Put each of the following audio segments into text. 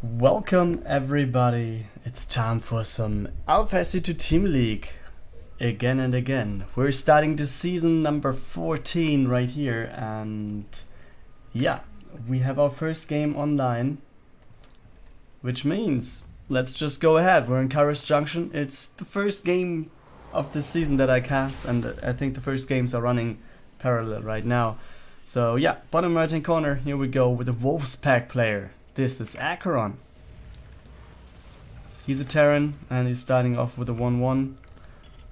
Welcome everybody, it's time for some Alpha SC2 Team League again and again. We're starting the season number 14 right here, and yeah, we have our first game online, which means let's just go ahead. We're in Kairos Junction. It's the first game of the season that I cast, and I think the first games are running parallel right now. So yeah, bottom right hand corner, here we go with the Wolves Pack player. This is Aqueron. He's a Terran and he's starting off with a 1-1.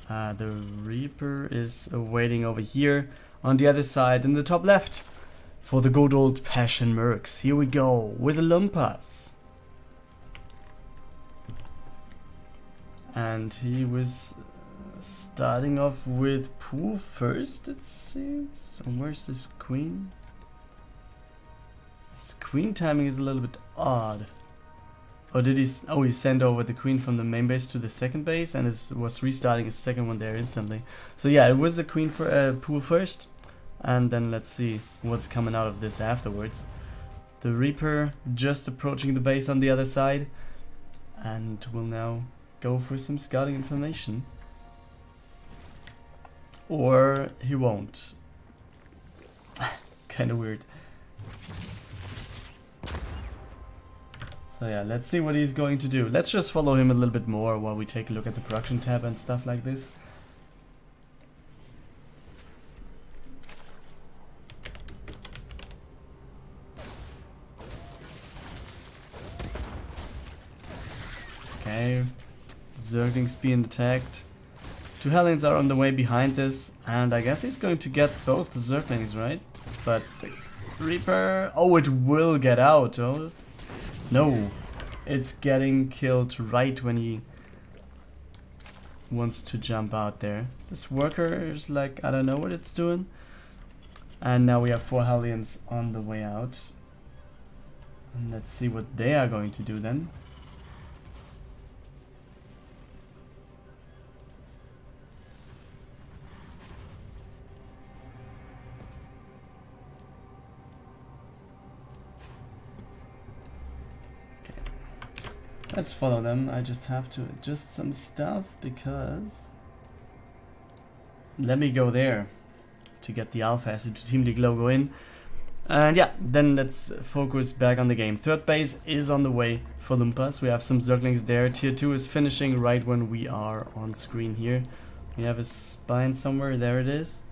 The Reaper is waiting over here on the other side in the top left for the good old Passion Mercs. Here we go with the Lumpas. And he was starting off with Pool first, it seems. And where's this Queen? His Queen timing is a little bit odd. Or did he? Oh, he sent over the Queen from the main base to the second base and was restarting his second one there instantly. So yeah, it was the Queen for Pool first, and then let's see what's coming out of this afterwards. The Reaper just approaching the base on the other side, and will now go for some scouting information. Or he won't. Kinda weird. So yeah, let's see what he's going to do. Let's just follow him a little bit more while we take a look at the production tab and stuff like this. Okay, Zerglings being attacked. Two Hellions are on the way behind this, and I guess he's going to get both the Zerglings, right? But the Reaper... Oh, it will get out. Oh, no. It's getting killed right when he wants to jump out there. This worker is like, I don't know what it's doing. And now we have 4 Hellions on the way out. And let's see what they are going to do then. Let's follow them. I just have to adjust some stuff because... Let me go there to get the Alpha SC2 Team League logo in. And yeah, then let's focus back on the game. Third base is on the way for Lumpas. We have some Zerglings there. Tier 2 is finishing right when we are on screen here. We have a spine somewhere. There it is.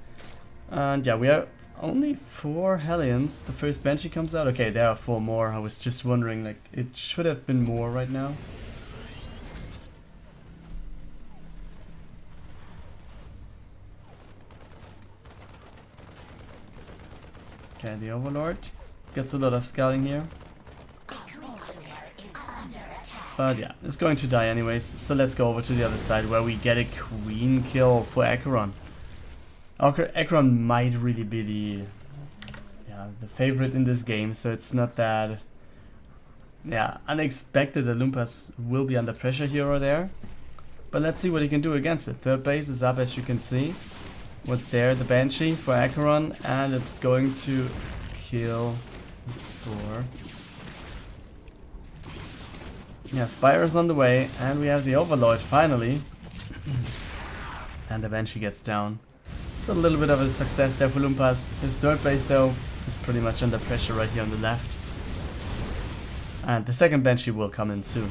And yeah, we are only 4 Hellions. The first Banshee comes out. Okay, there are 4 more. I was just wondering, like, it should have been more right now. Okay, the Overlord gets a lot of scouting here. But yeah, it's going to die anyways. So let's go over to the other side where we get a Queen kill for Aqueron. Aqueron might really be the favorite in this game, so it's not that unexpected that Lumpas will be under pressure here or there. But let's see what he can do against it. Third base is up, as you can see. What's there? The Banshee for Aqueron, and it's going to kill the Spore. Yeah, Spire's on the way, and we have the Overlord finally. And the Banshee gets down. So a little bit of a success there for Lumpas. His third base though is pretty much under pressure right here on the left. And the second Banshee will come in soon.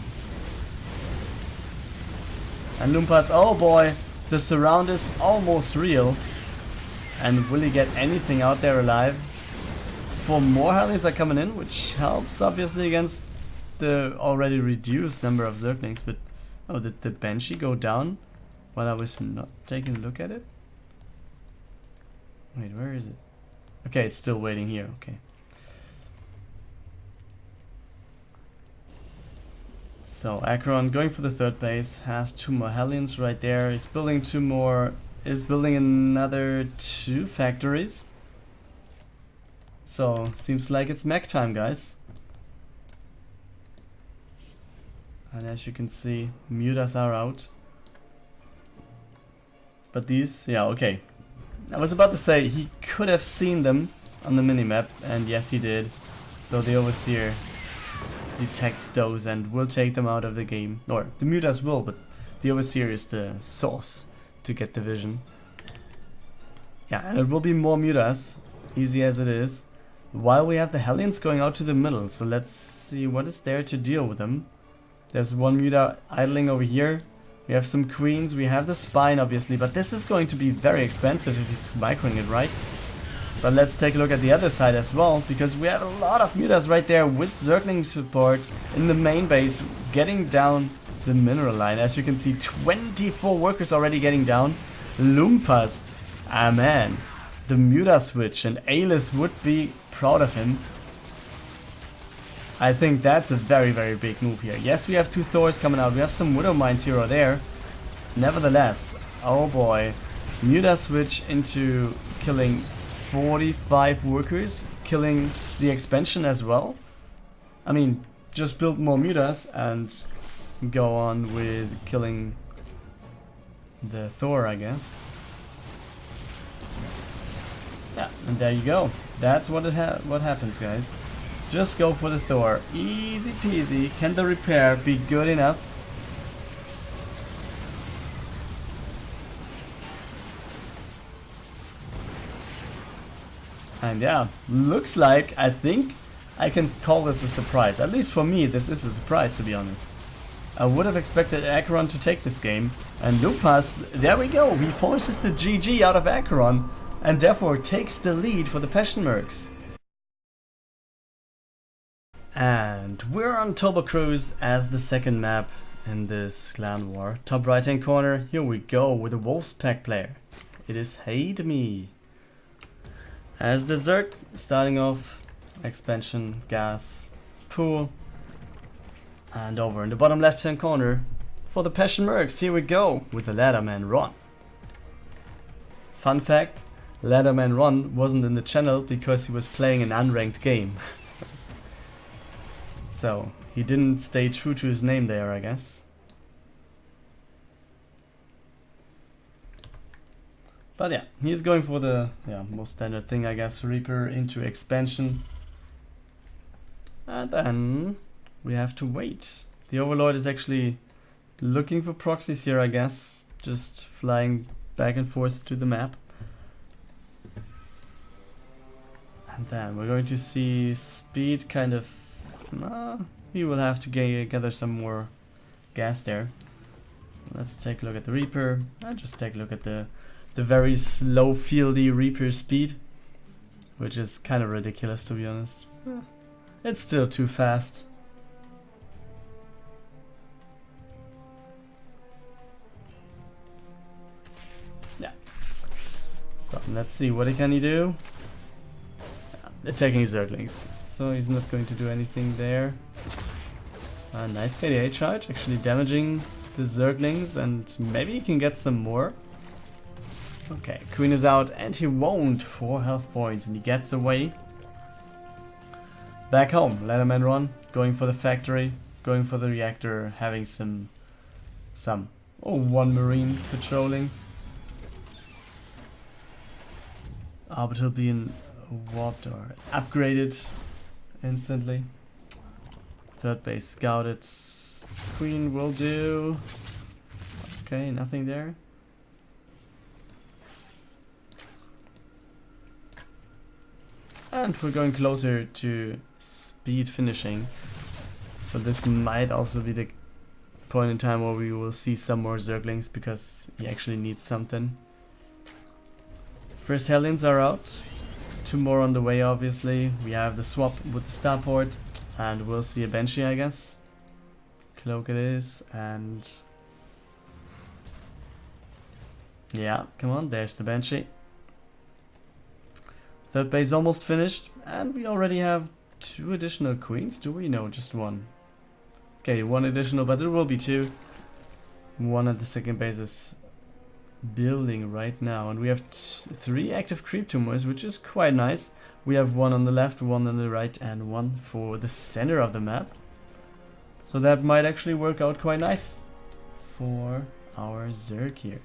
And Lumpas, oh boy, the surround is almost real. And will he get anything out there alive? 4 more Hellions are coming in, which helps obviously against the already reduced number of Zerglings. But oh, did the Banshee go down while I was not taking a look at it? Wait, where is it? Okay, it's still waiting here, okay. So, Aqueron going for the third base, has 2 more Hellions right there, is building 2 more, is building another 2 factories. So, seems like it's mech time, guys. And as you can see, mutas are out. But these, yeah, okay. I was about to say, he could have seen them on the minimap, and yes he did. So the Overseer detects those and will take them out of the game. Or the mutas will, but the Overseer is the source to get the vision. Yeah, and it will be more mutas, easy as it is. While we have the Hellions going out to the middle, so let's see what is there to deal with them. There's one muta idling over here. We have some queens, we have the spine obviously, but this is going to be very expensive if he's microing it right. But let's take a look at the other side as well, because we have a lot of mutas right there with Zergling support in the main base, getting down the mineral line. As you can see, 24 workers already getting down. Lumpas, ah man, the muta switch, and Aelith would be proud of him. I think that's a very, very big move here. Yes, we have two Thors coming out. We have some Widow Mines here or there. Nevertheless, oh boy. Muta switch into killing 45 workers. Killing the expansion as well. I mean, just build more mutas and go on with killing the Thor, I guess. Yeah, and there you go. That's what what happens, guys. Just go for the Thor. Easy peasy. Can the repair be good enough? And yeah, looks like, I think I can call this a surprise. At least for me, this is a surprise, to be honest. I would have expected Aqueron to take this game. And Lumpas, there we go. He forces the GG out of Aqueron and therefore takes the lead for the Passion Mercs. And we're on Turbo Cruise as the second map in this clan war. Top right hand corner, here we go with a Wolf's Pack player. It is HateMe. As the Zerg, starting off, expansion, gas, pool. And over in the bottom left hand corner, for the Passion Mercs, here we go with the LadderManRon. Fun fact, LadderManRon wasn't in the channel because he was playing an unranked game. So, he didn't stay true to his name there, I guess. But yeah, he's going for the most standard thing, I guess. Reaper into expansion. And then we have to wait. The Overlord is actually looking for proxies here, I guess. Just flying back and forth to the map. And then we're going to see speed kind of... we will have to gather some more gas there. Let's take a look at the Reaper and just take a look at the very slow fieldy Reaper speed, which is kind of ridiculous, to be honest. It's still too fast. Yeah. So let's see, what can he do? Attacking Zerglings. So he's not going to do anything there. Nice KDA charge, actually damaging the Zerglings, and maybe he can get some more. Okay, Queen is out and he won't. 4 health points and he gets away. Back home, LadderManRon going for the factory, going for the reactor, having some one Marine patrolling. Orbital being warped or upgraded instantly. Third base scouted. Queen will do. Okay, nothing there. And we're going closer to speed finishing. But this might also be the point in time where we will see some more Zerglings, because he actually needs something. First Hellions are out. 2 more on the way, obviously. We have the swap with the starport. And we'll see a Banshee, I guess. Cloak it is, and... yeah, come on, there's the Banshee. Third base almost finished, and we already have 2 additional queens. Do we? No, just 1. Okay, 1 additional, but there will be 2. 1 at the second base is building right now, and we have 3 active creep tumors, which is quite nice. We have 1 on the left, 1 on the right, and 1 for the center of the map. So that might actually work out quite nice for our Zerg here.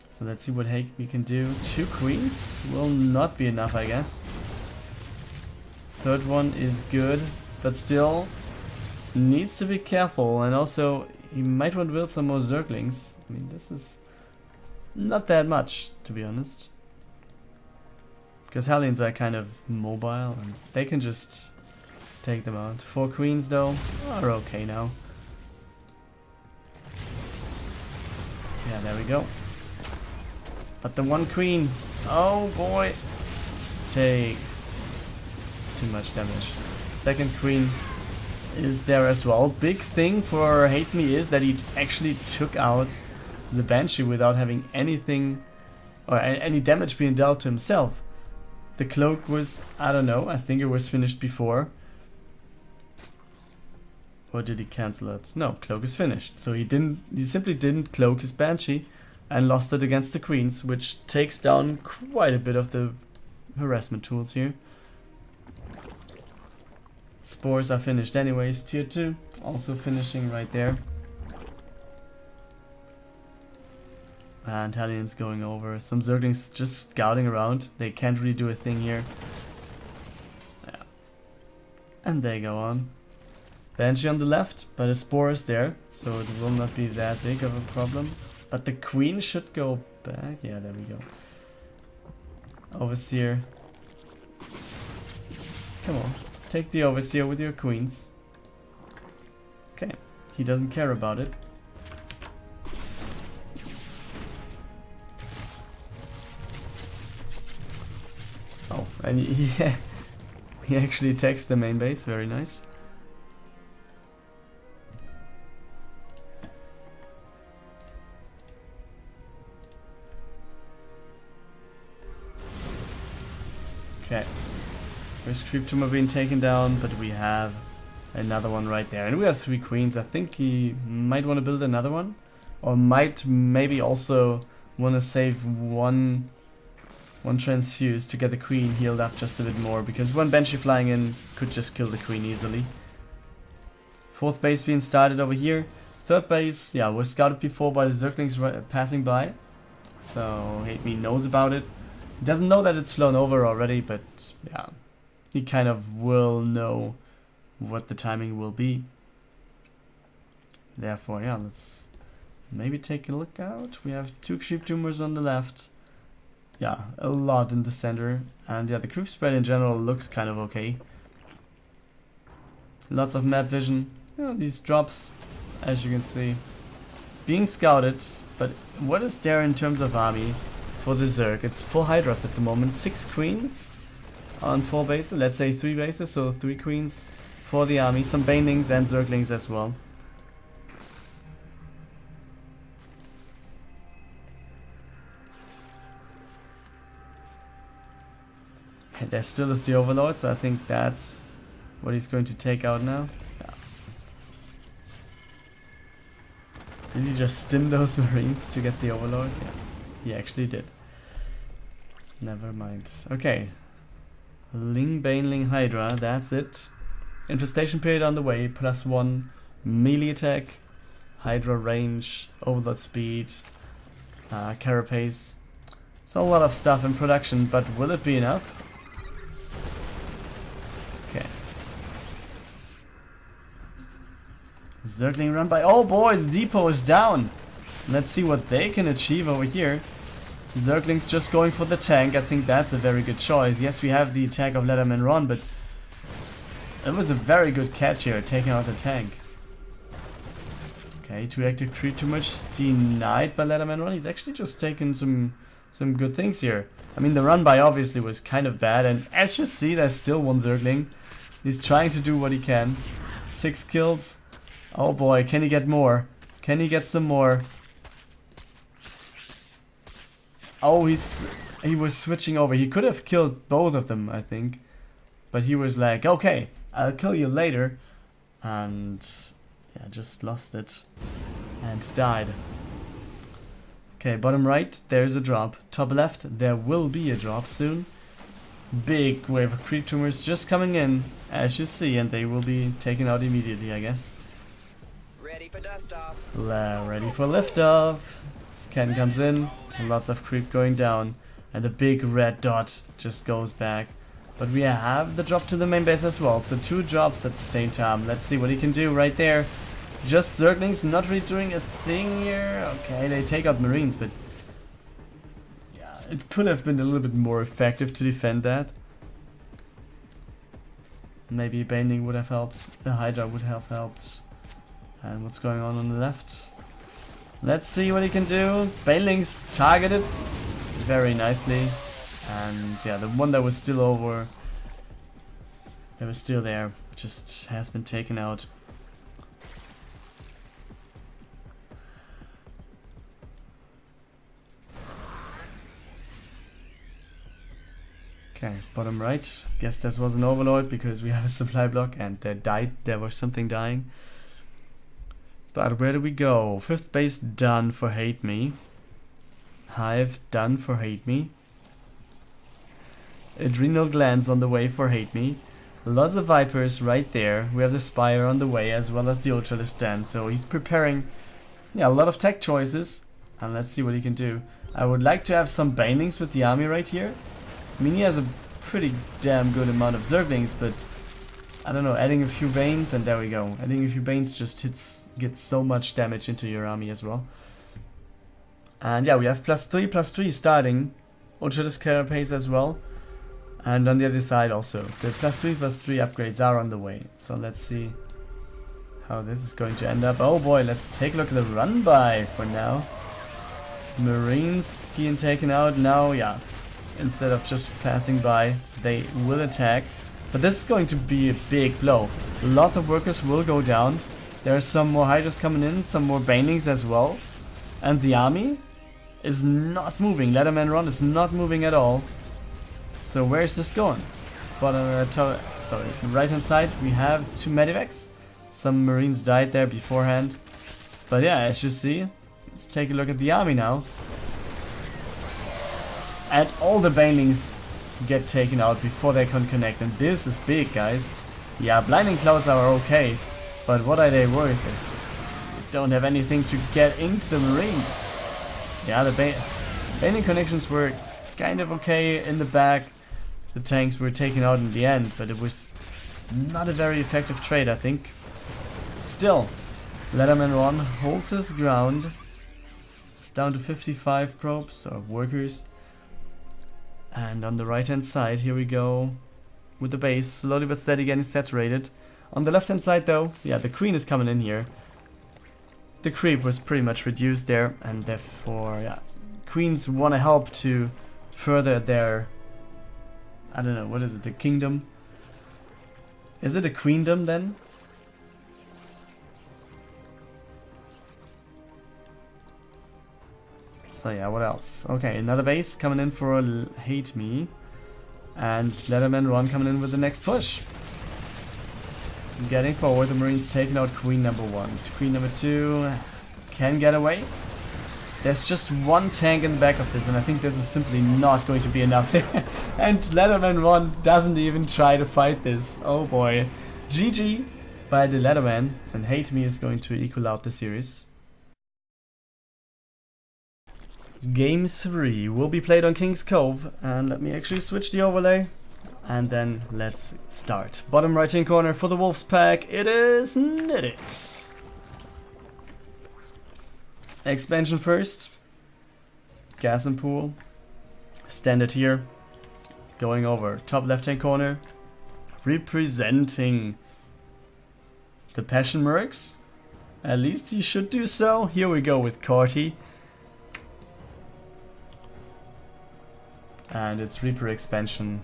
So let's see what we can do. 2 queens will not be enough, I guess. Third one is good, but still needs to be careful, and also he might want to build some more Zerglings. I mean, this is not that much, to be honest. Because Hellions are kind of mobile, and they can just take them out. 4 queens, though, are okay now. Yeah, there we go. But the 1 queen, oh boy, takes too much damage. Second queen is there as well. Big thing for HateMe is that he actually took out the Banshee without having anything or any damage being dealt to himself. The cloak was, I don't know, I think it was finished before. Or did he cancel it? No, cloak is finished. So he simply didn't cloak his Banshee and lost it against the queens, which takes down quite a bit of the harassment tools here. Spores are finished anyways. Tier 2 also finishing right there. And Hellions going over. Some Zerglings just scouting around. They can't really do a thing here. Yeah. And they go on. Banshee on the left, but a Spore is there, so it will not be that big of a problem. But the Queen should go back. Yeah, there we go. Overseer. Come on. Take the Overseer with your Queens. Okay. He doesn't care about it. Oh, and he actually takes the main base. Very nice. Okay. First creep tumor being taken down, but we have another one right there. And we have 3 queens. I think he might want to build another one. Or might maybe also want to save one transfuse to get the queen healed up just a bit more. Because one Banshee flying in could just kill the queen easily. 4th base being started over here. 3rd base, yeah, was scouted before by the Zerglings passing by. So HateMe knows about it. He doesn't know that it's flown over already, but yeah, he kind of will know what the timing will be. Therefore, yeah, let's maybe take a look out. We have 2 creep tumors on the left. Yeah, a lot in the center. And yeah, the creep spread in general looks kind of okay. Lots of map vision. You know, these drops, as you can see, being scouted. But what is there in terms of army? For the Zerg, it's 4 Hydras at the moment, 6 queens on 4 bases, let's say 3 bases, so 3 queens for the army, some Banelings and Zerglings as well. And there still is the Overlord, so I think that's what he's going to take out now. Yeah. Did he just stim those Marines to get the Overlord? Yeah, he actually did. Never mind. Okay. Ling Baneling Hydra, that's it. Infestation period on the way, +1 melee attack, Hydra range, Overlord speed, Carapace. So a lot of stuff in production, but will it be enough? Okay. Zergling run by. Oh boy, the depot is down. Let's see what they can achieve over here. Zergling's just going for the tank. I think that's a very good choice. Yes, we have the attack of LadderManRon, but it was a very good catch here, taking out the tank. Okay, 2 active creep too much denied by LadderManRon. He's actually just taken some good things here. I mean, the run by obviously was kind of bad, and as you see, there's still 1 Zergling. He's trying to do what he can. 6 kills. Oh boy, can he get more? Can he get some more? Oh, he was switching over. He could have killed both of them, I think. But he was like, okay, I'll kill you later. And yeah, just lost it. And died. Okay, bottom right, there's a drop. Top left, there will be a drop soon. Big wave of creep tumors just coming in, as you see, and they will be taken out immediately, I guess. Ready for liftoff. Ready for liftoff. Scan comes in. Lots of creep going down, and the big red dot just goes back. But we have the drop to the main base as well, so 2 drops at the same time. Let's see what he can do right there. Just Zerglings, not really doing a thing here. Okay, they take out Marines, but yeah, it could have been a little bit more effective to defend that. Maybe Binding would have helped, the Hydra would have helped. And what's going on the left? Let's see what he can do. Banelings targeted very nicely. And yeah, the one that was still over, that was still there, just has been taken out. Okay, bottom right. Guess this was an overload because we have a supply block and there was something dying. But where do we go? 5th base done for HateMe. Hive done for HateMe. Adrenal glands on the way for HateMe. Lots of Vipers right there. We have the Spire on the way as well as the Ultralisk stand. So he's preparing, yeah, a lot of tech choices. And let's see what he can do. I would like to have some Banelings with the army right here. I mean, he has a pretty damn good amount of Zerglings, but I don't know, adding a few Banes and there we go. Adding a few Banes just gets so much damage into your army as well. And yeah, we have +3/+3 starting. Ultralisk carapace as well. And on the other side also, the +3/+3 upgrades are on the way. So let's see how this is going to end up. Oh boy, let's take a look at the run by for now. Marines being taken out now, yeah. Instead of just passing by, they will attack. But this is going to be a big blow. Lots of workers will go down. There are some more Hydras coming in, some more Banelings as well. And the army is not moving. LadderManRon is not moving at all. So where is this going? Right hand side we have 2 Medivacs. Some Marines died there beforehand. But yeah, as you see, let's take a look at the army now. And all the Banelings get taken out before they can connect. And this is big, guys. Yeah, Blinding Clouds are okay. But what are they worth if they don't have anything to get into the Marines? Yeah, the Baneling connections were kind of okay in the back. The tanks were taken out in the end, but it was not a very effective trade, I think. Still, LadderManRon holds his ground. It's down to 55 probes, or workers. And on the right hand side, here we go with the base, slowly but steady getting saturated. On the left hand side though, yeah, the Queen is coming in here. The creep was pretty much reduced there, and therefore, yeah, Queens want to help to further their, I don't know, what is it, the kingdom? Is it a queendom then? So yeah, what else? Okay, another base coming in for HateMe. And LadderManRon coming in with the next push. Getting forward, the Marines taking out Queen number 1. Queen number 2 can get away. There's just one tank in the back of this, and I think this is simply not going to be enough. And LadderManRon doesn't even try to fight this. Oh boy. GG by the LadderMan, and HateMe is going to equal out the series. Game 3 will be played on King's Cove, and let me actually switch the overlay. And then let's start. Bottom right hand corner for the Wolves pack, it is Nitix. Expansion first. Gas and Pool. Standard here. Going over. Top left hand corner. Representing the Passion Mercs. At least he should do so. Here we go with Korty. And it's Reaper expansion.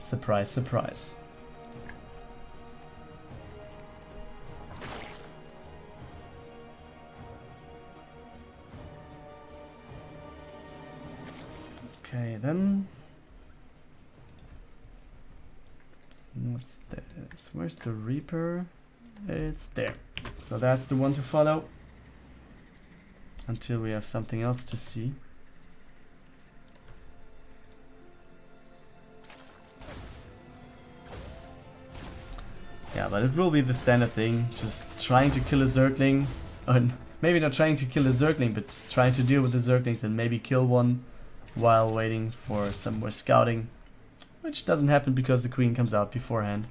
Surprise, surprise. Okay, then. What's this? Where's the Reaper? It's there. So that's the one to follow. Until we have something else to see. Yeah, but it will be the standard thing, just trying to kill a Zergling, or maybe not trying to kill a Zergling, but trying to deal with the Zerglings and maybe kill one while waiting for some more scouting. which doesn't happen because the queen comes out beforehand.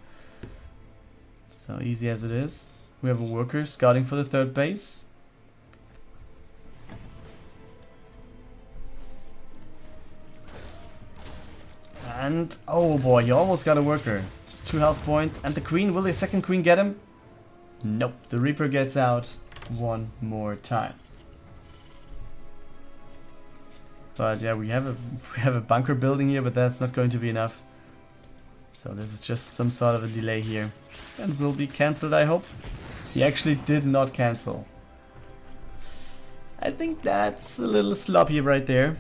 So easy as it is. We have a worker scouting for the third base. And, oh boy, he almost got a worker. It's 2 health points. And the queen, will the second queen get him? Nope, the Reaper gets out one more time. But yeah, we have a bunker building here, but that's not going to be enough. So this is just some sort of a delay here. And will be cancelled, I hope. He actually did not cancel. I think that's a little sloppy right there.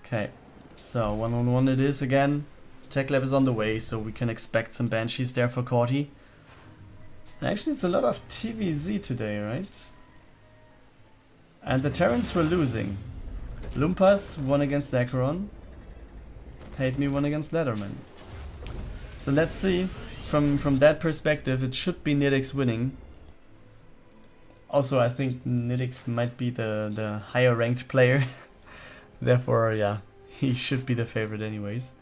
Okay, so 1-on-1 it is again. Tech lab is on the way, so we can expect some banshees there for Korty. And actually, it's a lot of TVZ today, right? And the Terrans were losing. Lumpas won against Aqueron. HateMe won against LadderMan. So let's see. From that perspective, it should be Nitix winning. Also, I think Nitix might be the higher ranked player. Therefore, yeah, he should be the favorite anyways.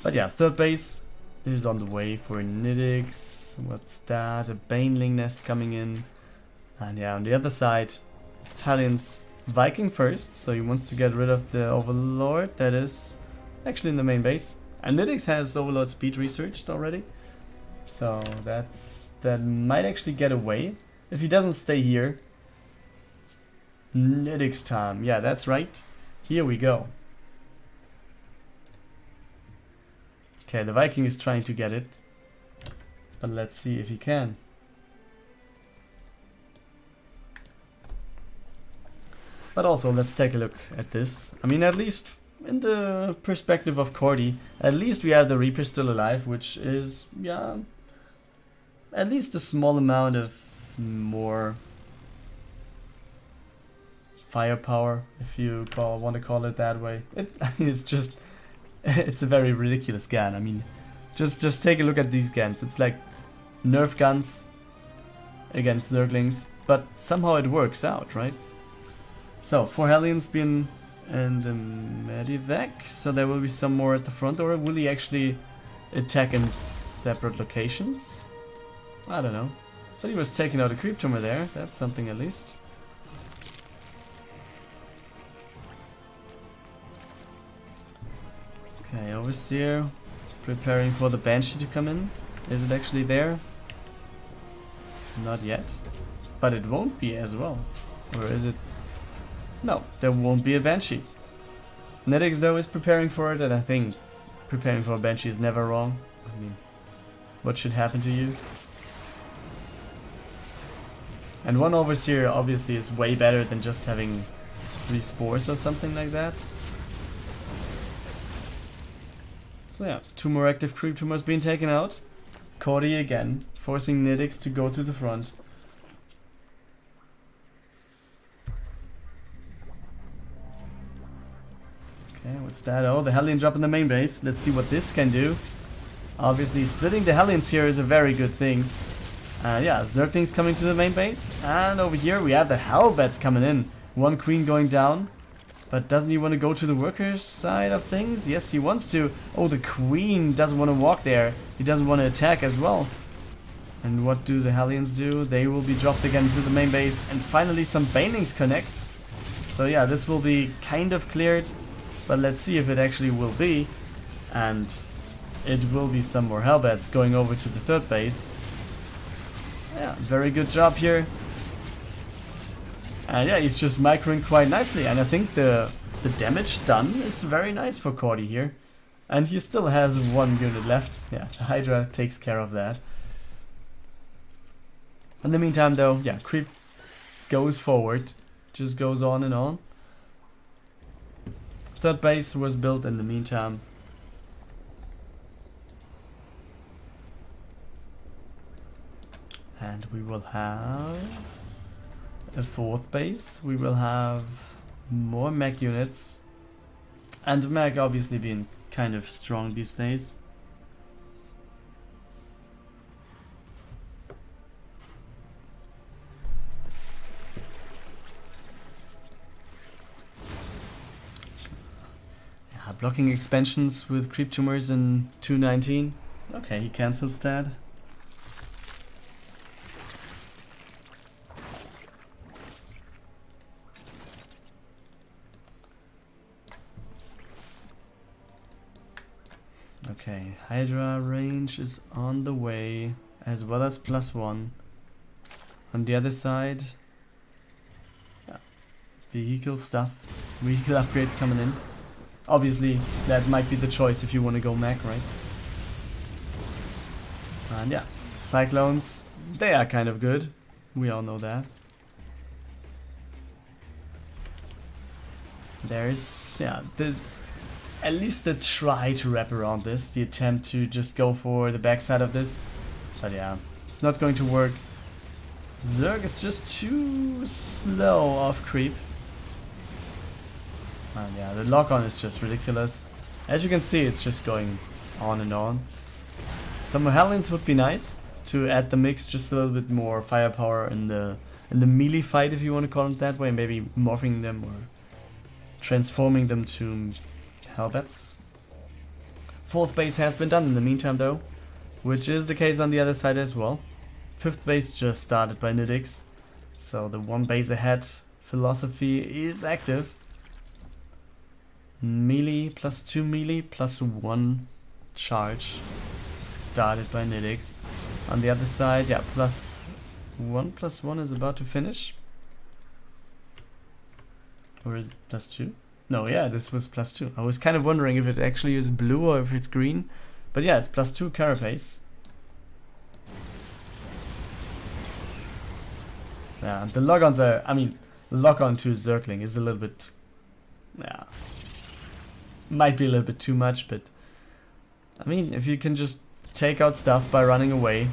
But yeah, third base is on the way for Nitix. What's that? A Baneling nest coming in. And yeah, on the other side, Hellions Viking first. So he wants to get rid of the Overlord that is actually in the main base. And Nitix has Overlord speed researched already. So that might actually get away if he doesn't stay here. Nitix time. Yeah, that's right. Here we go. Okay, the Viking is trying to get it. But let's see if he can. But also, let's take a look at this. I mean, at least in the perspective of Korty, at least we have the Reaper still alive, which is, yeah, at least a small amount of more firepower, if you want to call it that way. I mean, it's just, it's a very ridiculous gun. I mean, just take a look at these guns. It's like Nerf guns against Zerglings, but somehow it works out, right? So, 4 Hellions been in the Medivac, so there will be some more at the front, or will he actually attack in separate locations? I don't know. But he was taking out a creep tumor there, that's something at least. Okay, Overseer preparing for the Banshee to come in. Is it actually there? Not yet. But it won't be as well. Or is it? No, there won't be a Banshee. Nitix though is preparing for it, and I think preparing for a Banshee is never wrong. I mean, what should happen to you? And one Overseer obviously is way better than just having 3 spores or something like that. So yeah, 2 more active creep tumors being taken out. Korty again, forcing Nitix to go to the front. Okay, what's that? Oh, the Hellion drop in the main base. Let's see what this can do. Obviously, splitting the Hellions here is a very good thing. Yeah, Zerglings coming to the main base. And over here we have the Hellbats coming in. 1 queen going down. But doesn't he want to go to the workers' side of things? Yes, he wants to. Oh, the queen doesn't want to walk there. He doesn't want to attack as well. And what do the Hellions do? They will be dropped again to the main base. And finally some Banelings connect. So yeah, this will be kind of cleared. But let's see if it actually will be. And it will be some more Hellbats going over to the third base. Yeah, very good job here. And yeah, he's just microing quite nicely. And I think the damage done is very nice for Korty here. And he still has 1 unit left. Yeah, the Hydra takes care of that. In the meantime though, yeah, creep goes forward. Just goes on and on. Third base was built in the meantime. And we will have a 4th base. We will have more mech units. And mech obviously being kind of strong these days. blocking expansions with creep tumors in 2.19. Okay, he cancels that. Okay, Hydra range is on the way, as well as +1. On the other side, yeah, vehicle stuff, vehicle upgrades coming in. Obviously, that might be the choice if you want to go mech, right? And yeah, Cyclones, they are kind of good. We all know that. There's, yeah, at least the try to wrap around this, the attempt to just go for the backside of this. But yeah, it's not going to work. Zerg is just too slow off creep. And yeah, the lock-on is just ridiculous. As you can see, it's just going on and on. Some Hellions would be nice to add the mix, just a little bit more firepower in the melee fight, if you want to call it that way. Maybe morphing them or transforming them to Hellbats. 4th base has been done in the meantime though, which is the case on the other side as well. 5th base just started by Nitix, so the 1 base ahead philosophy is active. Melee +2 melee +1 charge started by Nitix. On the other side, yeah, +1 is about to finish. Or is it +2? No, yeah, this was +2. I was kind of wondering if it actually is blue or if it's green. But yeah, it's +2 carapace. Yeah, the lock-ons are, I mean, lock-on to Zergling is a little bit, yeah, might be a little bit too much, but I mean, if you can just take out stuff by running away,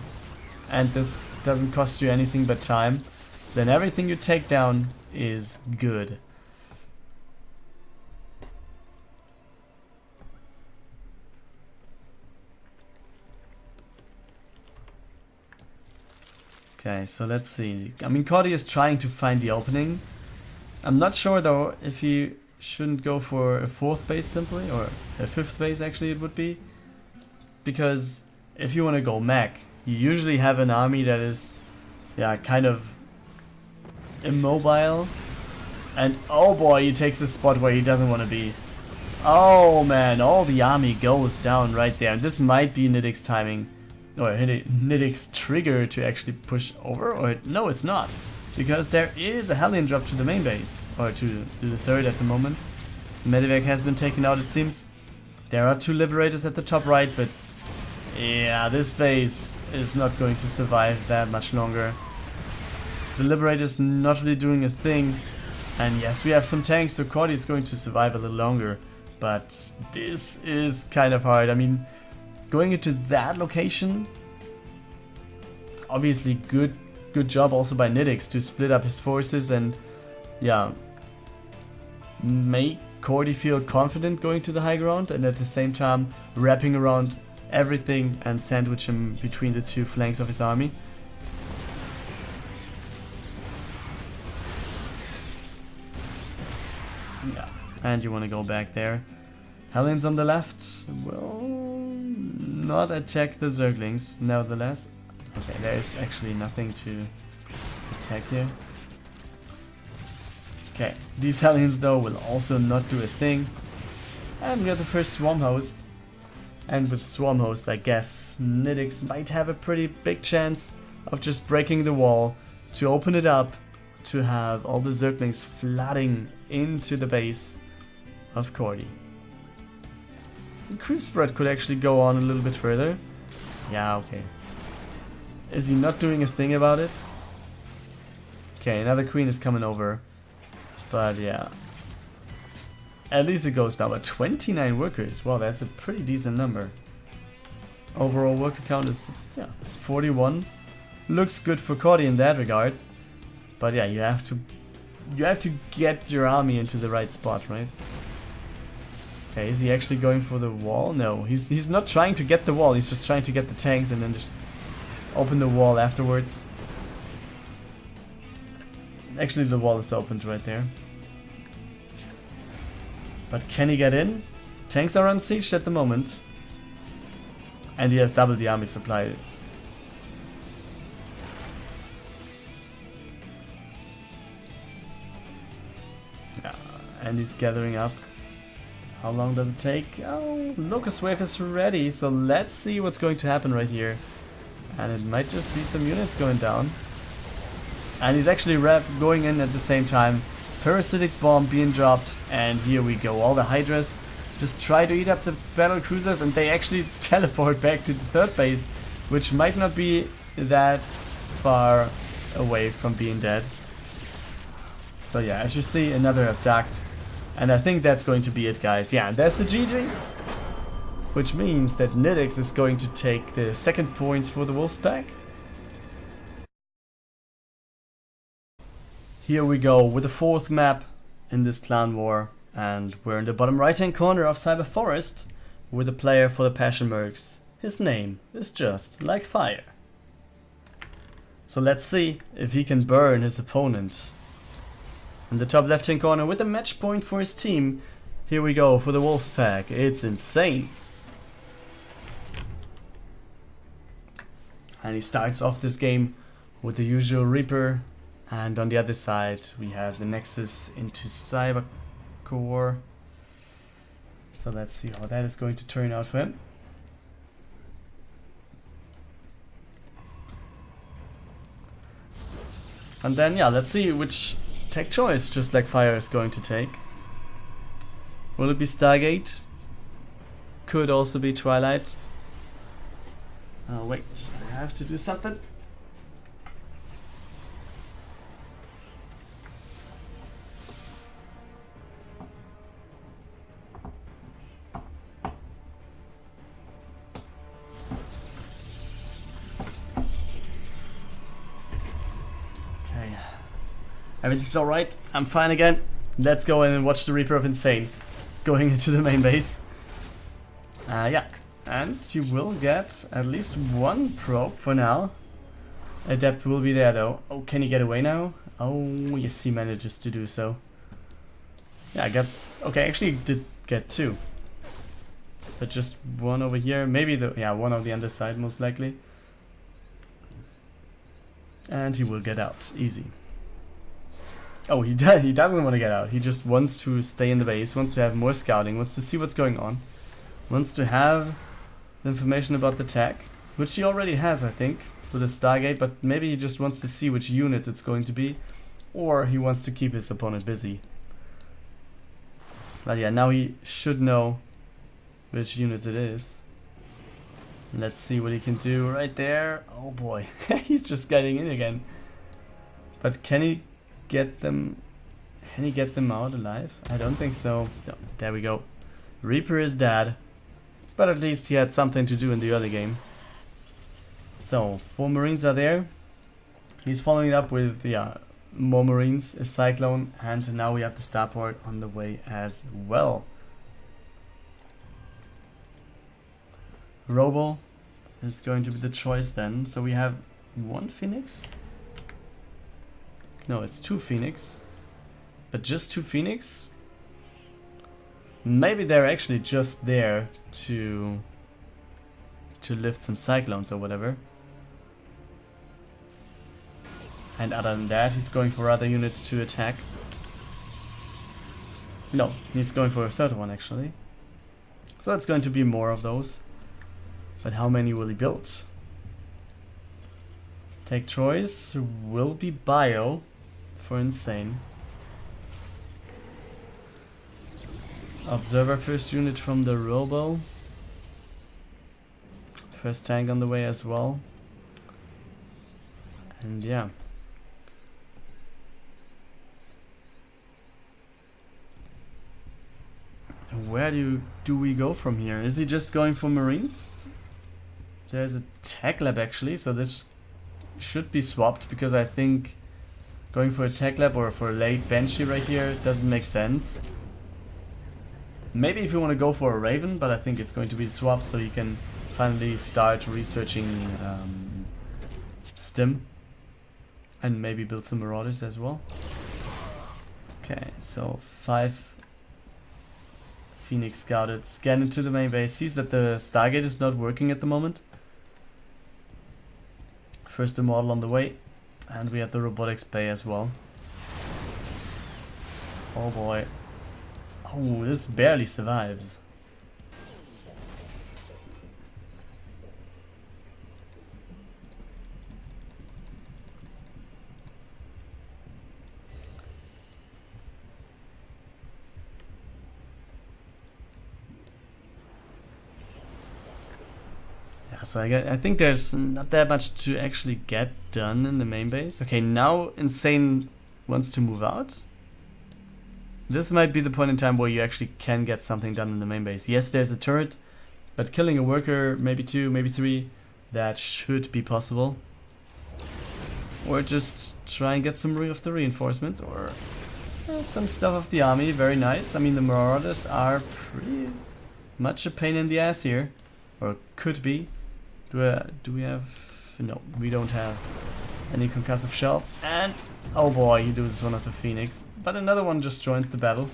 and this doesn't cost you anything but time, then everything you take down is good. Okay, so let's see. I mean, Korty is trying to find the opening. I'm not sure though if he shouldn't go for a 4th base simply, or a 5th base actually it would be. Because if you want to go mech, you usually have an army that is, yeah, kind of immobile. And oh boy, he takes a spot where he doesn't want to be. Oh man, all the army goes down right there. And this might be Nitix timing. Or Nitix trigger to actually push over, or no, it's not, because there is a Hellion drop to the main base, or to the 3rd at the moment. Medivac has been taken out, it seems. There are 2 Liberators at the top right, but yeah, this base is not going to survive that much longer. The Liberator's not really doing a thing, and yes, we have some tanks, so Korty is going to survive a little longer, but this is kind of hard. I mean, going into that location, obviously good job also by Nitix to split up his forces and, yeah, make Korty feel confident going to the high ground, and at the same time wrapping around everything and sandwich him between the 2 flanks of his army. Yeah, and you want to go back there. Hellions on the left will not attack the Zerglings, nevertheless. Okay, there is actually nothing to attack here. Okay, these Hellions though will also not do a thing. And we got the first Swarm Host. And with Swarm Host, I guess Nitix might have a pretty big chance of just breaking the wall to open it up to have all the Zerglings flooding into the base of Korty. Creep spread could actually go on a little bit further. Yeah, okay. Is he not doing a thing about it? Okay, another queen is coming over. But yeah. At least it goes down. But 29 workers. Wow, that's a pretty decent number. Overall worker count is, yeah, 41. Looks good for Korty in that regard. But yeah, you have to get your army into the right spot, right? Okay, is he actually going for the wall? No, he's not trying to get the wall, he's just trying to get the tanks and then just open the wall afterwards. Actually, the wall is opened right there. But can he get in? Tanks are unsieged at the moment. And he has double the army supply. Yeah, and he's gathering up. How long does it take? Oh, Locust Wave is ready, so let's see what's going to happen right here. And it might just be some units going down. And he's actually going in at the same time. Parasitic Bomb being dropped, and here we go. All the Hydras just try to eat up the battle cruisers, and they actually teleport back to the third base, which might not be that far away from being dead. So yeah, as you see, another abduct. And I think that's going to be it, guys. Yeah, and that's the GG. Which means that Nitix is going to take the second points for the Wolfpack. Here we go with the fourth map in this clan war. And we're in the bottom right hand corner of Cyber Forest with a player for the Passion Mercs. His name is JustLikeFire. So let's see if he can burn his opponent. In the top left hand corner with a match point for his team. Here we go for the Wolfpack. It's InZaNe. And he starts off this game with the usual Reaper. And on the other side we have the Nexus into Cyber Core. So let's see how that is going to turn out for him. And then yeah, let's see which tech choice JustLikeFire is going to take. Will it be Stargate? Could also be Twilight. Oh wait, I have to do something. Everything's alright, I'm fine again. Let's go in and watch the Reaper of InZaNe going into the main base. Yeah, and you will get at least one probe for now. Adept will be there though. Oh, can he get away now? Oh, yes, he manages to do so. Yeah, I guess. Okay, actually did get two. But just one over here. Maybe the, yeah, one on the underside most likely. And he will get out, easy. Oh, he doesn't want to get out. He just wants to stay in the base, wants to have more scouting, wants to see what's going on. Wants to have the information about the tech, which he already has, I think, with the Stargate, but maybe he just wants to see which unit it's going to be, or he wants to keep his opponent busy. But yeah, now he should know which unit it is. Let's see what he can do right there. Oh boy, he's just getting in again. But can he get them? Can he get them out alive? I don't think so. No, there we go. Reaper is dead, but at least he had something to do in the early game. So 4 Marines are there. He's following it up with more Marines, a Cyclone, and now we have the starport on the way as well. Robo is going to be the choice then. So we have 1 Phoenix. No, it's 2 Phoenix. But just 2 Phoenix? Maybe they're actually just there to lift some Cyclones or whatever. And other than that, he's going for other units to attack. No, he's going for a third one actually. So it's going to be more of those. But how many will he build? Take choice will be Bio for InZaNe. Observer first unit from the Robo. First tank on the way as well. And yeah. Where do we go from here? Is he just going for Marines? There's a tech lab actually, so this should be swapped because I think going for a tech lab or for a late Banshee right here doesn't make sense. Maybe if you want to go for a Raven, but I think it's going to be swapped so you can finally start researching Stim and maybe build some Marauders as well. Okay, so 5 Phoenix scouted. Scan into the main base. Sees that the Stargate is not working at the moment. First Immortal on the way. And we have the Robotics Bay as well. Oh boy. Oh, this barely survives. So I think there's not that much to actually get done in the main base. Okay, now InZaNe wants to move out. This might be the point in time where you actually can get something done in the main base. Yes, there's a turret, but killing a worker, maybe 2, maybe 3, that should be possible. Or just try and get some of the reinforcements, or some stuff of the army. Very nice. I mean, the Marauders are pretty much a pain in the ass here, or could be. Do we have... No, we don't have any concussive shells. And, oh boy, he loses one of the Phoenix. But another one just joins the battle.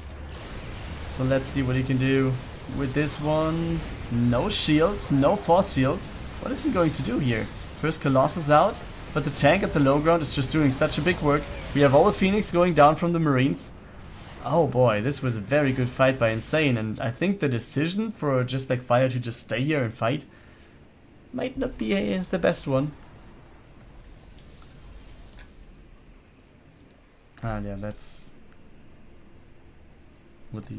So let's see what he can do with this one. No shield, no force field. What is he going to do here? First Colossus out, but the tank at the low ground is just doing such a big work. We have all the Phoenix going down from the Marines. Oh boy, this was a very good fight by InZaNe, and I think the decision for JustLikeFire to just stay here and fight might not be the best one. Ah, yeah, that's what the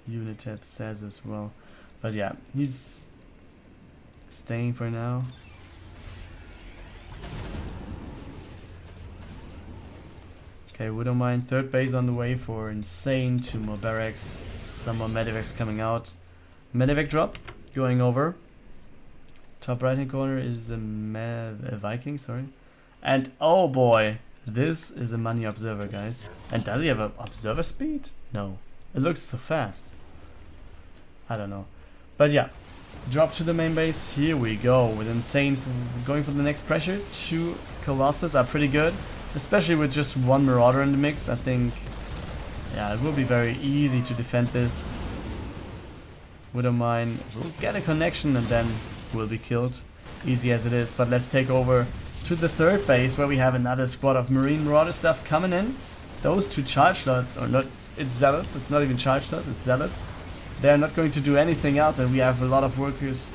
unit tab says as well. But yeah, he's staying for now. Okay, we don't mind. Third base on the way for InZaNe. 2 more barracks. Some more medevacs coming out. Medevac drop going over. Top right hand corner is a Viking, sorry. And oh boy, this is a money observer, guys. And does he have an observer speed? No. It looks so fast. I don't know. But yeah, drop to the main base. Here we go with InZaNe going for the next pressure. 2 Colossus are pretty good, especially with just 1 Marauder in the mix. I think, yeah, it will be very easy to defend this. We don't mind. We'll get a connection and then we'll be killed. Easy as it is. But let's take over to the third base where we have another squad of Marine Marauder stuff coming in. Those 2 charge slots, or not, it's zealots. It's not even charge slots, it's zealots. They're not going to do anything else, and we have a lot of workers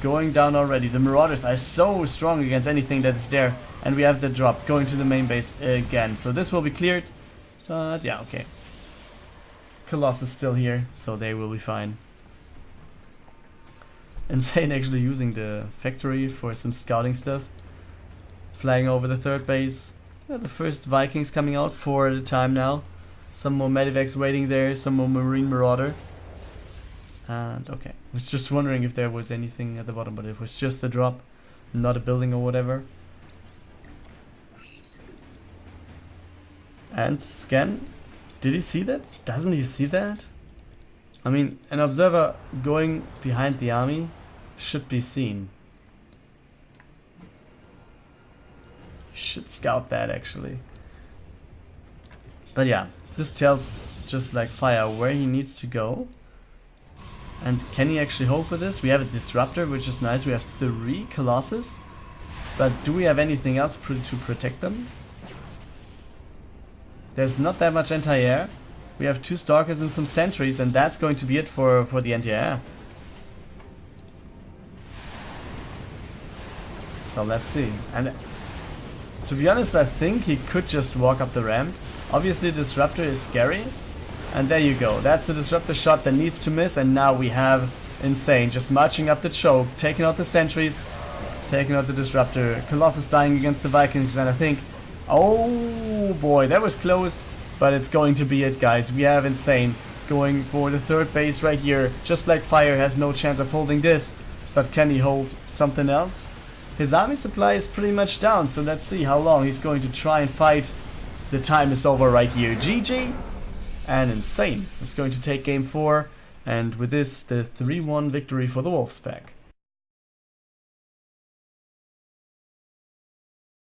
going down already. The Marauders are so strong against anything that is there, and we have the drop going to the main base again. So this will be cleared, but yeah, okay. Colossus still here, so they will be fine. InZaNe actually using the factory for some scouting stuff. Flying over the third base. Yeah, the first Vikings coming out, 4 at a time now. Some more medevacs waiting there, some more Marine Marauder. And okay, I was just wondering if there was anything at the bottom, but it was just a drop, not a building or whatever. And scan, did he see that? Doesn't he see that? I mean, an observer going behind the army should be seen. Should scout that actually. But yeah, this tells JustLikeFire where he needs to go. And can he actually hold with this? We have a Disruptor, which is nice. We have 3 Colossus. But do we have anything else to protect them? There's not that much anti-air. We have 2 Stalkers and some Sentries, and that's going to be it for the anti-air. So let's see. And to be honest, I think he could just walk up the ramp. Obviously, Disruptor is scary. And there you go. That's the Disruptor shot that needs to miss. And now we have InZaNe just marching up the choke, taking out the Sentries, taking out the Disruptor. Colossus dying against the Vikings, and I think, oh boy, that was close. But it's going to be it, guys. We have InZaNe going for the third base right here. JustLikeFire has no chance of holding this. But can he hold something else? His army supply is pretty much down, so let's see how long he's going to try and fight. The time is over right here. GG! And InZaNe is going to take game 4. And with this, the 3-1 victory for the Wolfspack.